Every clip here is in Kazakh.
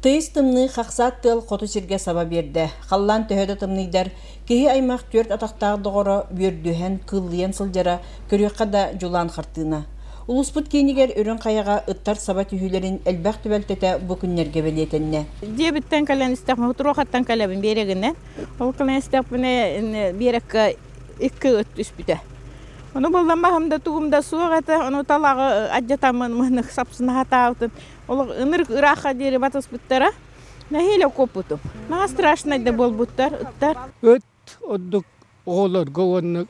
Тыйс тымны хақсат тыл қоту сирге саба берді. Қаллан төхеді тымныйдар, кеhi аймақ төрт атақтағдығыра бөрдүхен кыллыян сылжара көріққа да жулан қартына. Улуспут кейнигер өрін қаяға ыттар саба түйілерін әлбәқ түбәлтеті бүкіннерге белетінне. Дебіттен кәлен істеқпін, ұтыруқаттан кәлебін берегінен. Ол кәлен істеқпін берекке 2 үт үспіті. Оны болдан бағымда туғымда суық әті, оны талағы аджатамын мұнық сапсына хата аутын. Ол ынырық ұрақа дері батыс бұттара, нәхейлі көп бұтым. Маға страшнайды бол бұттар, ұттар. Өт оддық оғыларға оны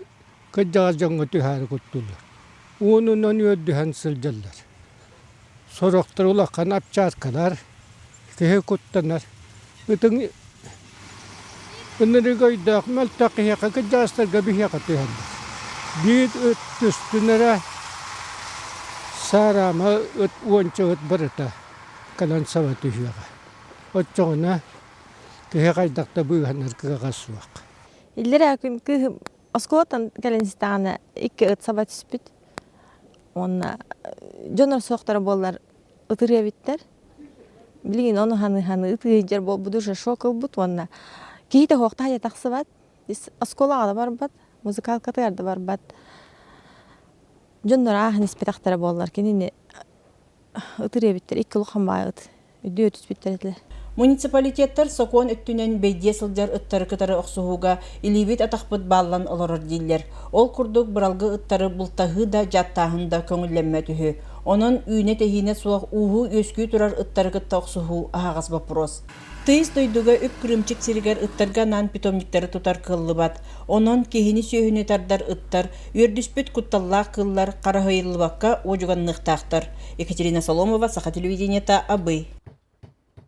күджағажаңға түйәрі күттілер. Онынан өддіген сылжалар. Сорақтар олаққан апчаткалар, кеге күттінар. Үтің ынырығы өйдіғ мәлтақы яқа күджағастарға бігеға түйәндір. Бейт өт үстінірі сарама өт уанча өт біріті калан сава түйеға. Өт жоғына кеге қайдақта бұйғанар кіға суақ. Иллер әкім кігі осколаттан кәленістағына 2 өт сава түспіт. Онна жонор соқтары болар ытыры биттер. Билген оны ханы ытыры жер бол будуша шокол бут онна. Кейте хоқта хая тақсы бат. Осколаға да бар бат, музыкал катыар да бар бат. Жонор ахын испетақтары болар. Кенені ытыры биттер, 2 луқан байыт. Үді өтіс биттер етілер. Муниципалитеттер сокон өттүнен бейде сылжар ыттары кытары оқсуғуға илибит атақпыт баллан олорор дейлер. Ол күрдік бұралғы ыттары бұлтағы да жаттағында көңілленме түхі. Onun үйне тәхіне суақ уғу өскүй тұрар ыттары кытта оқсуғу ағас бапрос. Тыйс дойдуға өп күрімчік сиргер ыттарға нан питомниктері тұтар кыллы бат. Onun кехini сөйіне тардар ыттар, өрдіспет күтталлақ кыллар, қарахайылы баққа оғығаннықтақтар. Екатерина Соломова, Саха телевидениета, Абый.